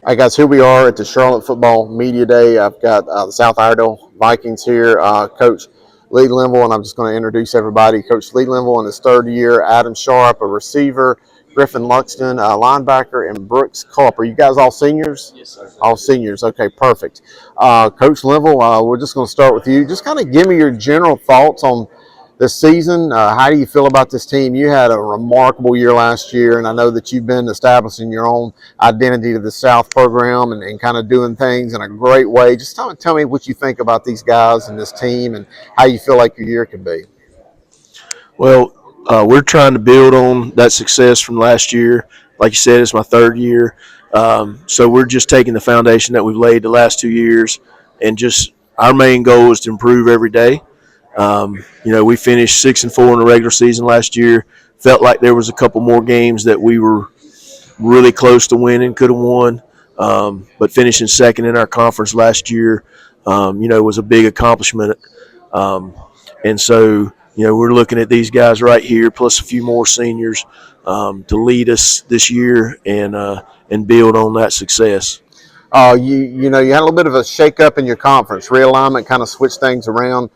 All right, guys, here we are at the Charlotte Football Media Day. I've got the South Iredell Vikings here, Coach Lee Linville, and I'm just going to introduce everybody. Coach Lee Linville in his third year, Adam Sharpe, a receiver, Griffin Luxton, a linebacker, and Brooks Culp. Are you guys all seniors? Yes, sir. All seniors. Okay, perfect. Coach Linville, we're just going to start with you. Just kind of give me your general thoughts on this season. How do you feel about this team? You had a remarkable year last year, and I know that you've been establishing your own identity to the South program and kind of doing things in a great way. Just tell me what you think about these guys and this team and how you feel like your year could be. Well, we're trying to build on that success from last year. Like you said, it's my third year. So we're just taking the foundation that we've laid the last 2 years, and just our main goal is to improve every day. We finished 6-4 in the regular season last year. Felt like there was a couple more games that we were really close to winning, could have won. But finishing second in our conference last year, was a big accomplishment. And so, we're looking at these guys right here, plus a few more seniors, to lead us this year and build on that success. You had a little bit of a shake-up in your conference. Realignment kind of switched things around,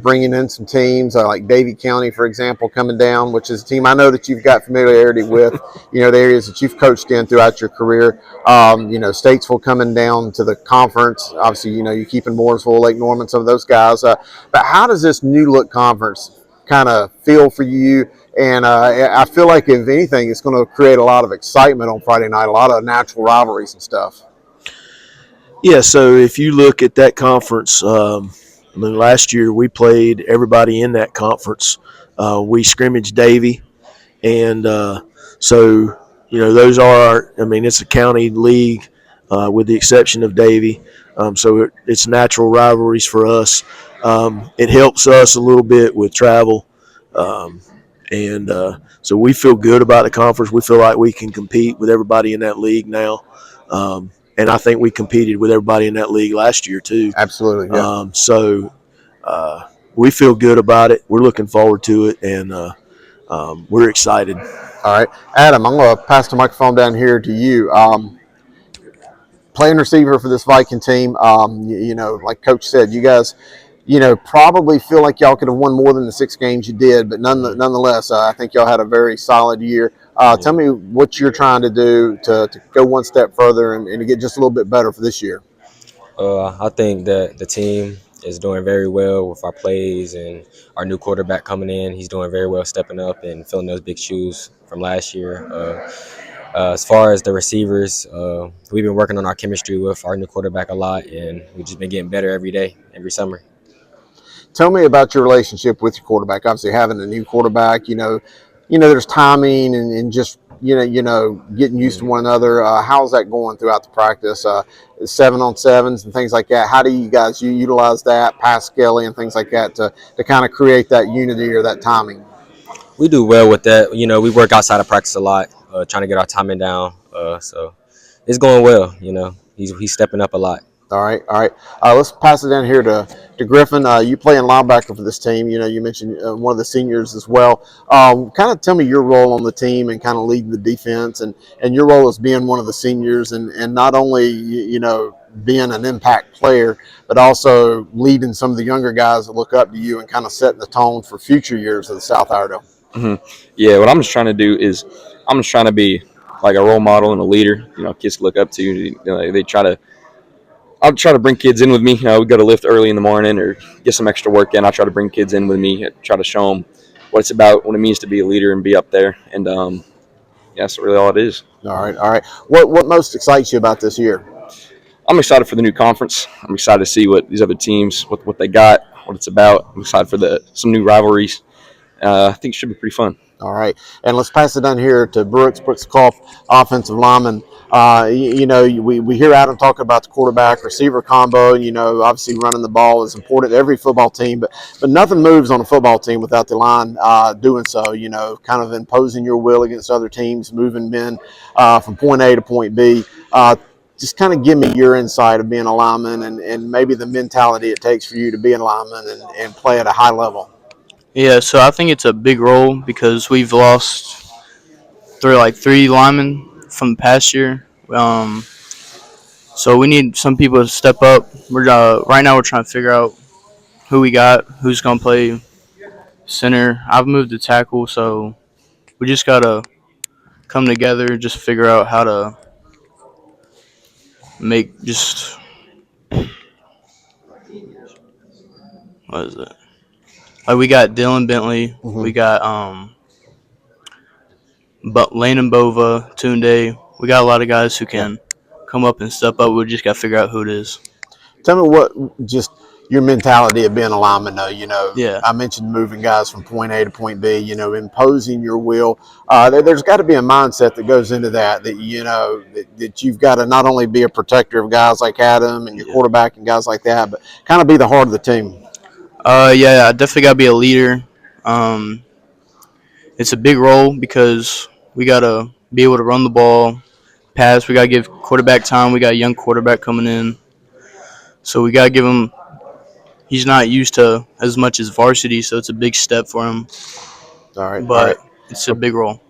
bringing in some teams like Davie County, for example, coming down, which is a team I know that you've got familiarity with, the areas that you've coached in throughout your career. Statesville coming down to the conference. Obviously, you keep in Mooresville, Lake Norman, some of those guys. But how does this new look conference kind of feel for you? And I feel like, if anything, it's going to create a lot of excitement on Friday night, a lot of natural rivalries and stuff. Yeah, so if you look at that conference, last year we played everybody in that conference. We scrimmaged Davie, and those are it's a county league with the exception of Davie. So it's natural rivalries for us. It helps us a little bit with travel. So we feel good about the conference. We feel like we can compete with everybody in that league now. And I think we competed with everybody in that league last year too. Absolutely, yeah. We feel good about it. We're looking forward to it, and we're excited. All right, Adam, I'm going to pass the microphone down here to you. Playing receiver for this Viking team, like Coach said, you guys, probably feel like y'all could have won more than the 6 games you did, but nonetheless, I think y'all had a very solid year. Tell me what you're trying to do to go one step further and to get just a little bit better for this year. I think that the team is doing very well with our plays and our new quarterback coming in. He's doing very well, stepping up and filling those big shoes from last year. As far as the receivers, we've been working on our chemistry with our new quarterback a lot, and we've just been getting better every day, every summer. Tell me about your relationship with your quarterback. Obviously, having a new quarterback, there's timing and just getting used to one another. How's that going throughout the practice? 7-on-7s and things like that. How do you guys utilize that, pass Skelly and things like that to kind of create that unity or that timing? We do well with that. We work outside of practice a lot, trying to get our timing down. So it's going well. He's stepping up a lot. All right. Let's pass it down here to Griffin. You play in linebacker for this team. You mentioned one of the seniors as well. Kind of tell me your role on the team and kind of leading the defense and your role as being one of the seniors and not only, being an impact player, but also leading some of the younger guys that look up to you and kind of setting the tone for future years of the South Iredell. Mm-hmm. Yeah, what I'm just trying to do is I'm just trying to be like a role model and a leader, kids look up to. I'll try to bring kids in with me. We go to lift early in the morning or get some extra work in. I'll try to bring kids in with me, try to show them what it's about, what it means to be a leader and be up there. And that's really all it is. All right. What most excites you about this year? I'm excited for the new conference. I'm excited to see what these other teams, what they got, what it's about. I'm excited for some new rivalries. I think it should be pretty fun. All right, and let's pass it down here to Brooks Culp, offensive lineman. We hear Adam talking about the quarterback receiver combo. Obviously running the ball is important to every football team, but nothing moves on a football team without the line doing so. Kind of imposing your will against other teams, moving men from point A to point B. Just kind of give me your insight of being a lineman and maybe the mentality it takes for you to be a lineman and play at a high level. Yeah, so I think it's a big role because we've lost three linemen from the past year. So we need some people to step up. We're right now we're trying to figure out who we got, who's gonna play center. I've moved to tackle, so we just gotta come together, just figure out how to make just what is it? Like we got Dylan Bentley, we got but Landon Bova, Tunde. We got a lot of guys who can come up and step up. We just got to figure out who it is. Tell me what just your mentality of being a lineman, though. Yeah. I mentioned moving guys from point A to point B, imposing your will. There's got to be a mindset that goes into that, that you've got to not only be a protector of guys like Adam and your quarterback and guys like that, but kind of be the heart of the team. Yeah, I definitely got to be a leader. It's a big role because we got to be able to run the ball, pass. We got to give quarterback time. We got a young quarterback coming in. So we got to give him – he's not used to as much as varsity, so it's a big step for him. All right. But it's a big role.